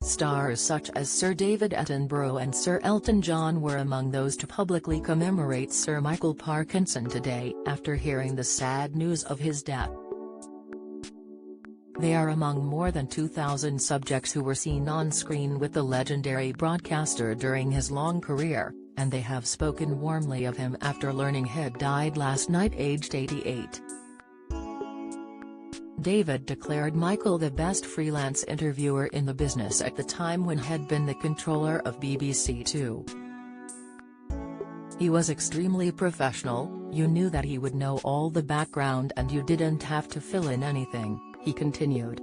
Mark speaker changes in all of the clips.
Speaker 1: Stars such as Sir David Attenborough and Sir Elton John were among those to publicly commemorate Sir Michael Parkinson today after hearing the sad news of his death. They are among more than 2,000 subjects who were seen on screen with the legendary broadcaster during his long career, and they have spoken warmly of him after learning he had died last night aged 88. David declared Michael the best freelance interviewer in the business at the time when he had been the controller of BBC Two. He was extremely professional, you knew that he would know all the background and you didn't have to fill in anything, he continued.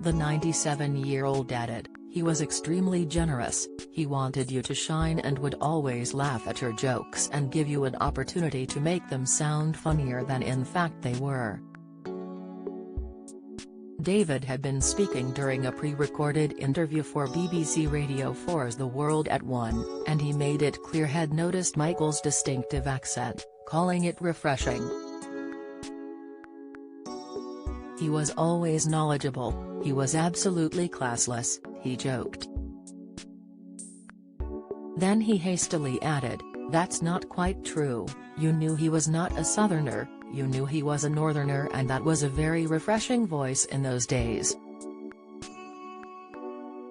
Speaker 1: The 97-year-old added, he was extremely generous, he wanted you to shine and would always laugh at your jokes and give you an opportunity to make them sound funnier than in fact they were. David had been speaking during a pre-recorded interview for BBC Radio 4's The World at One, and he made it clear he'd noticed Michael's distinctive accent, calling it refreshing. He was always knowledgeable, he was absolutely classless, he joked. Then he hastily added, that's not quite true, you knew he was not a southerner, you knew he was a northerner, and that was a very refreshing voice in those days.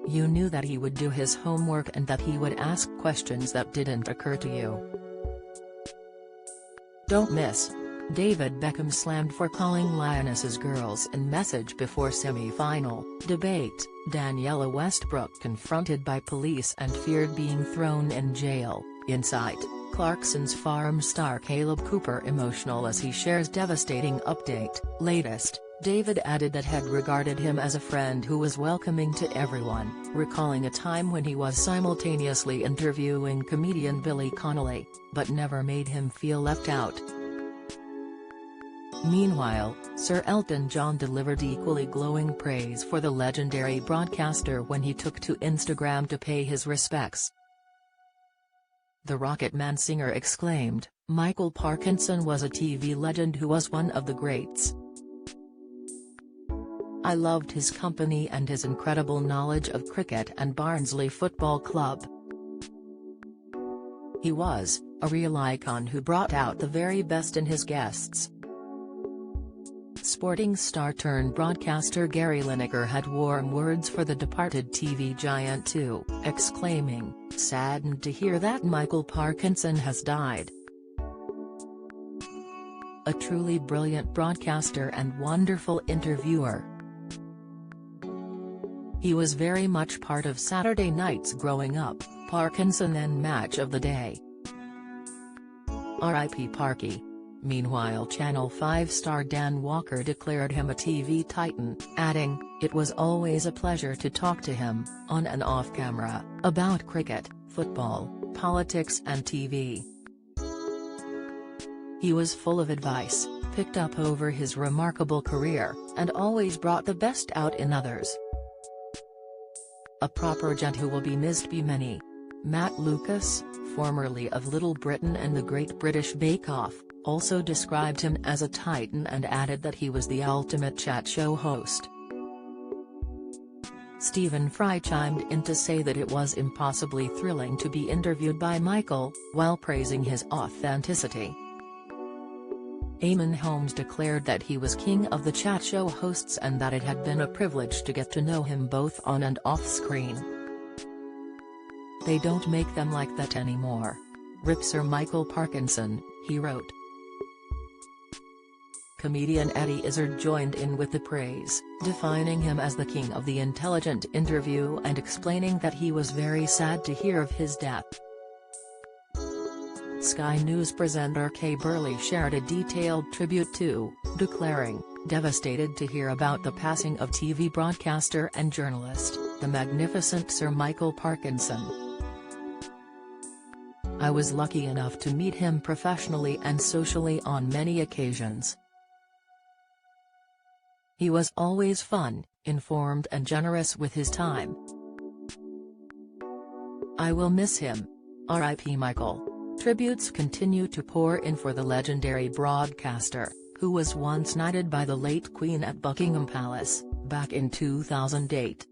Speaker 1: You knew that he would do his homework and that he would ask questions that didn't occur to you. Don't miss. David Beckham slammed for calling Lionesses girls in message before semi-final debate. Daniela Westbrook confronted by police and feared being thrown in jail. Insight. Clarkson's Farm star Caleb Cooper emotional as he shares devastating update. Latest, David added that had regarded him as a friend who was welcoming to everyone, recalling a time when he was simultaneously interviewing comedian Billy Connolly, but never made him feel left out. Meanwhile, Sir Elton John delivered equally glowing praise for the legendary broadcaster when he took to Instagram to pay his respects. The Rocket Man singer exclaimed, Michael Parkinson was a TV legend who was one of the greats. I loved his company and his incredible knowledge of cricket and Barnsley Football Club. He was a real icon who brought out the very best in his guests. Sporting star turned broadcaster Gary Lineker had warm words for the departed TV giant too, exclaiming, saddened to hear that Michael Parkinson has died. A truly brilliant broadcaster and wonderful interviewer. He was very much part of Saturday nights growing up, Parkinson then match of the day. R.I.P. Parky. Meanwhile Channel 5 star Dan Walker declared him a TV titan, adding, it was always a pleasure to talk to him, on and off camera, about cricket, football, politics and TV. He was full of advice, picked up over his remarkable career, and always brought the best out in others. A proper gent who will be missed by many. Matt Lucas, formerly of Little Britain and the Great British Bake Off, also described him as a titan and added that he was the ultimate chat show host. Stephen Fry chimed in to say that it was impossibly thrilling to be interviewed by Michael, while praising his authenticity. Eamon Holmes declared that he was king of the chat show hosts and that it had been a privilege to get to know him both on and off screen. They don't make them like that anymore. Rip Sir Michael Parkinson, he wrote. Comedian Eddie Izzard joined in with the praise, defining him as the king of the intelligent interview and explaining that he was very sad to hear of his death. Sky News presenter Kay Burley shared a detailed tribute too, declaring, devastated to hear about the passing of TV broadcaster and journalist, the magnificent Sir Michael Parkinson. I was lucky enough to meet him professionally and socially on many occasions. He was always fun, informed and generous with his time. I will miss him. R.I.P. Michael. Tributes continue to pour in for the legendary broadcaster, who was once knighted by the late Queen at Buckingham Palace, back in 2008.